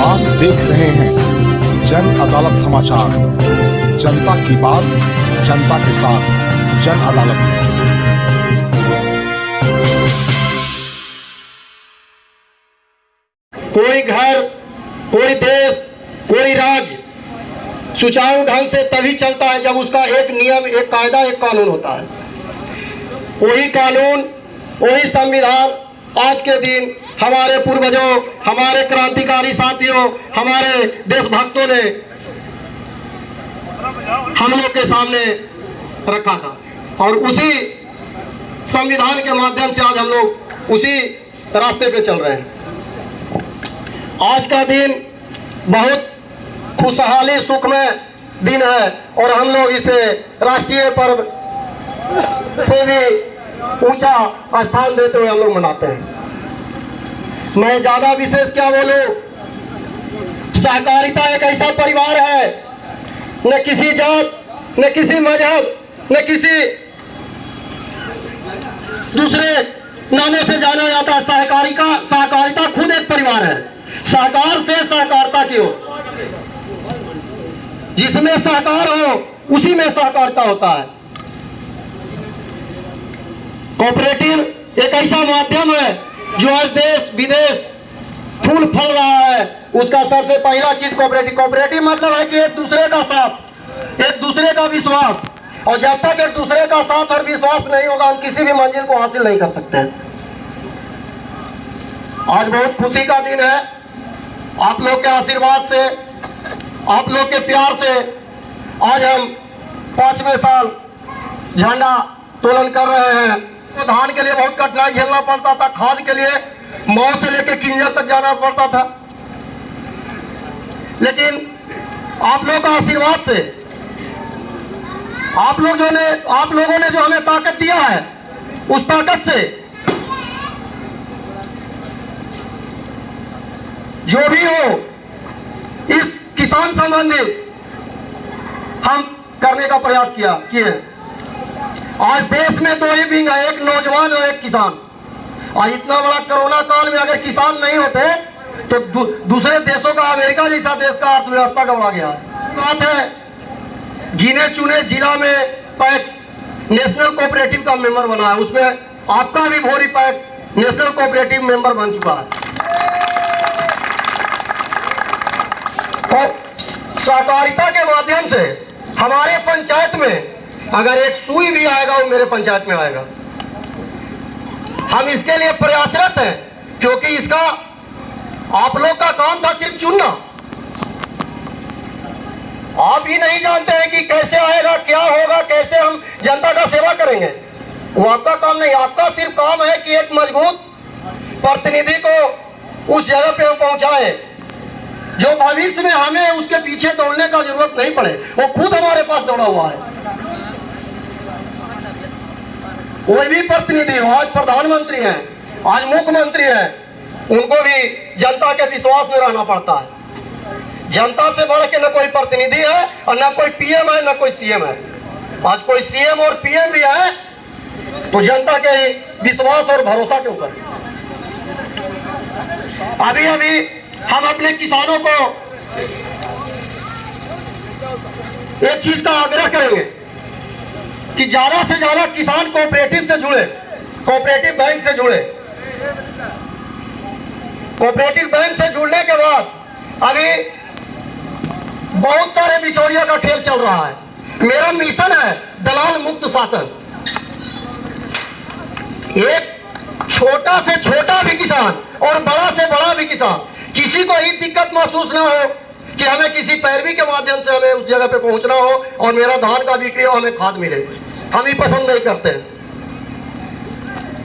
आप देख रहे हैं जन अदालत समाचार। जनता की बात, जनता के साथ, जन अदालत। कोई घर, कोई देश, कोई राज्य सुचारू ढंग से तभी चलता है जब उसका एक नियम, एक कायदा, एक कानून होता है। वही कानून, वही संविधान आज के दिन हमारे पूर्वजों, हमारे क्रांतिकारी साथियों, हमारे देशभक्तों ने हम लोग के सामने रखा था और उसी संविधान के माध्यम से आज हम लोग उसी रास्ते पे चल रहे हैं। आज का दिन बहुत खुशहाली सुखमय दिन है और हम लोग इसे राष्ट्रीय पर्व से भी ऊंचा स्थान देते हुए हम लोग मनाते हैं। मैं ज्यादा विशेष क्या बोलूं, सहकारिता एक ऐसा परिवार है, न किसी जात, न किसी मजहब, न किसी दूसरे नामों से जाना जाता। सहकारिता खुद एक परिवार है। सहकार से सहकारिता की ओर, जिसमें सहकार हो उसी में सहकारिता होता है। कोऑपरेटिव एक ऐसा माध्यम है जो आज देश विदेश फूल फल रहा है। उसका सबसे पहला चीज कोऑपरेटिव मतलब है कि एक दूसरे का साथ, एक दूसरे का विश्वास, और जब तक एक दूसरे का साथ और विश्वास नहीं होगा हम किसी भी मंजिल को हासिल नहीं कर सकते। आज बहुत खुशी का दिन है। आप लोग के आशीर्वाद से, आप लोग के प्यार से आज हम 5वें साल झंडा तोलन कर रहे हैं। तो धान के लिए बहुत कठिनाई झेलना पड़ता था, खाद के लिए मऊ से लेकर किंजर तक जाना पड़ता था, लेकिन आप लोगों का आशीर्वाद से, आप लोगों ने जो हमें ताकत दिया है, उस ताकत से जो भी हो इस किसान संबंधी हम करने का प्रयास किए। आज देश में 2 ही विंग है, एक नौजवान और एक किसान। आज इतना बड़ा कोरोना काल में अगर किसान नहीं होते तो दूसरे देशों का, अमेरिका जैसा देश का अर्थव्यवस्था गंवा गया है। बात है गिने चुने जिला में पैक्स नेशनल कोऑपरेटिव का मेंबर बना है, उसमें आपका भी भोरी पैक्स नेशनल कोऑपरेटिव मेंबर बन चुका है। और सहकारिता के माध्यम से हमारे पंचायत में अगर एक सुई भी आएगा वो मेरे पंचायत में आएगा। हम इसके लिए प्रयासरत हैं, क्योंकि इसका आप लोग का काम था सिर्फ चुनना। आप ही नहीं जानते हैं कि कैसे आएगा, क्या होगा, कैसे हम जनता का सेवा करेंगे। वो आपका काम नहीं, आपका सिर्फ काम है कि एक मजबूत प्रतिनिधि को उस जगह पे हम पहुंचाए जो भविष्य में हमें उसके पीछे दौड़ने का जरूरत नहीं पड़े, वो खुद हमारे पास दौड़ा हुआ है। कोई भी प्रतिनिधि हो, आज प्रधानमंत्री हैं, आज मुख्यमंत्री हैं, उनको भी जनता के विश्वास में रहना पड़ता है। जनता से बढ़ के न कोई प्रतिनिधि है और न कोई पीएम है, न कोई सीएम है। आज कोई सीएम और पीएम भी है तो जनता के विश्वास और भरोसा के ऊपर। अभी हम अपने किसानों को एक चीज का आग्रह करेंगे कि ज्यादा से ज्यादा किसान कोऑपरेटिव से जुड़े, कोऑपरेटिव बैंक से जुड़े। कोऑपरेटिव बैंक से जुड़ने के बाद अभी बहुत सारे बिचौलियों का खेल चल रहा है। मेरा मिशन है दलाल मुक्त शासन। एक छोटा से छोटा भी किसान और बड़ा से बड़ा भी किसान, किसी को ही दिक्कत महसूस ना हो कि हमें किसी पैरवी के माध्यम से हमें उस जगह पे पहुंचना हो और मेरा धान का बिक्री हो, हमें खाद मिले। हम ही पसंद नहीं करते।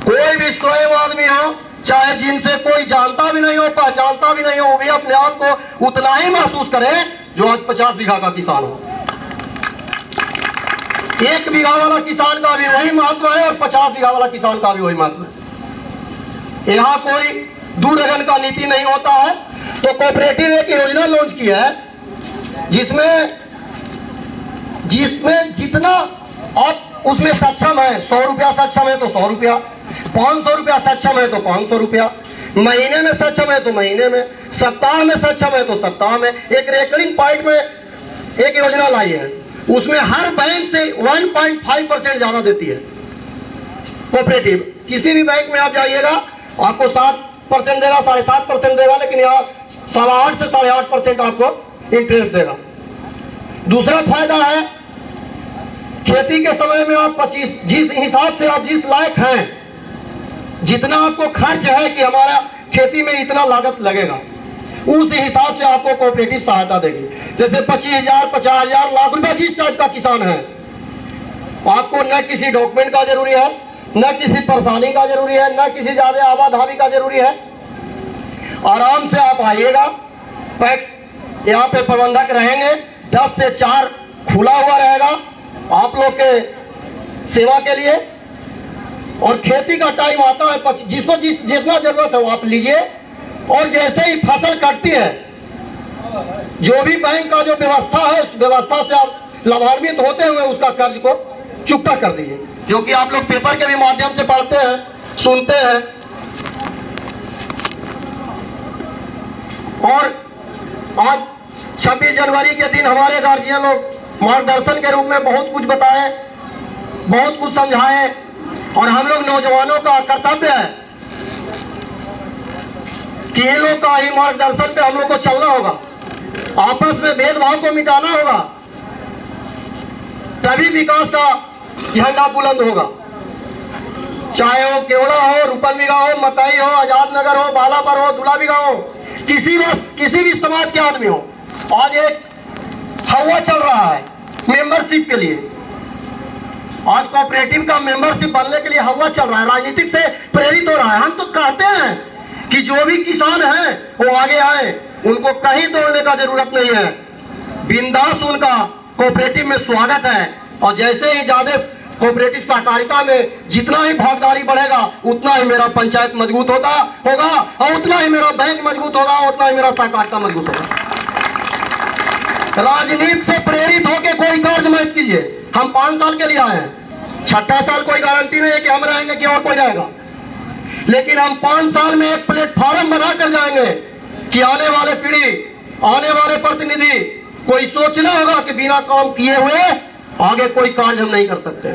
कोई भी स्वयं आदमी हो, चाहे जिनसे कोई जानता भी नहीं हो, पहचानता भी नहीं हो, वो भी अपने आप को उतना ही महसूस करे जो आज 50 बीघा का किसान हो। 1 बीघा वाला किसान का भी वही महत्व है और 50 बीघा वाला किसान का भी वही महत्व है। यहाँ कोई दूरगन का नीति नहीं होता है। तो कोऑपरेटिव एक योजना लॉन्च किया है जिसमें जितना आप उसमें सक्षम है, 100 रुपया सक्षम है तो 100 रुपया, 500 रुपया सक्षम है तो 500 रुपया, महीने में सक्षम है तो महीने में, सप्ताह में सक्षम है तो सप्ताह में। एक रेकरिंग पॉइंट में एक योजना लाई है, उसमें हर बैंक से 1.5% ज्यादा देती है कोऑपरेटिव। किसी भी बैंक में आप जाइएगा आपको 7% देगा, 7.5% देगा, लेकिन यहाँ 8.25 से 8.5% आपको इंटरेस्ट देगा। दूसरा फायदा है, खेती के समय में आप 25 जिस हिसाब से आप जिस लायक हैं, जितना आपको खर्च है कि हमारा खेती में इतना लागत लगेगा, उस हिसाब से आपको कोऑपरेटिव सहायता देगी। जैसे 25,000, 50,000, लाख रुपया जिस टाइप का किसान है, आपको न किसी डॉक्यूमेंट का जरूरी है, न किसी परेशानी का जरूरी है, न किसी ज्यादा आवाधावी का जरूरी है। आराम से आप आइएगा, पैक्स यहाँ पे प्रबंधक रहेंगे, 10 से 4 खुला हुआ रहेगा आप लोग के सेवा के लिए। और खेती का टाइम आता है, जिसको जितना जरूरत है वो आप लीजिए, और जैसे ही फसल कटती है, जो भी बैंक का जो व्यवस्था है उस व्यवस्था से आप लाभान्वित होते हुए उसका कर्ज को चुकता कर दीजिए, जो कि आप लोग पेपर के भी माध्यम से पढ़ते हैं, सुनते हैं। और आज 26 जनवरी के दिन हमारे गार्जियन लोग मार्गदर्शन के रूप में बहुत कुछ बताए, बहुत कुछ समझाए, और हम लोग नौजवानों का कर्तव्य है कि ये लोग का ही मार्गदर्शन पे हम लोग को चलना होगा, आपस में भेदभाव को मिटाना होगा, तभी विकास का झंडा बुलंद होगा। चाहे वो केवड़ा हो, रुपनबिगा हो, मतई हो, आजाद नगर हो, बालापर हो, दुलाबिगा हो, किसी भी समाज के आदमी हो। आज एक हवा चल रहा है मेंबरशिप के लिए, आज कोऑपरेटिव का मेंबरशिप बनने के लिए हवा चल रहा है, राजनीतिक से प्रेरित हो रहा है। हम तो कहते हैं कि जो भी किसान हैं वो आगे आए, उनको कहीं दौड़ने का जरूरत नहीं है, बिंदास उनका कोऑपरेटिव में स्वागत है। और जैसे ही ज्यादा कोऑपरेटिव सहकारिता में जितना ही भागीदारी बढ़ेगा, उतना ही मेरा पंचायत मजबूत होगा, और उतना ही मेरा बैंक मजबूत होगा, उतना ही मेरा सहकारिता मजबूत होगा। राजनीति से प्रेरित होकर कोई कार्य मत कीजिए। हम 5 साल के लिए आए हैं, 6ठा साल कोई गारंटी नहीं है कि हम रहेंगे कि और कोई रहेगा, लेकिन हम 5 साल में एक प्लेटफॉर्म बना कर जाएंगे कि आने वाले पीढ़ी, आने वाले प्रतिनिधि कोई सोचना होगा कि बिना काम किए हुए आगे कोई कार्य हम नहीं कर सकते।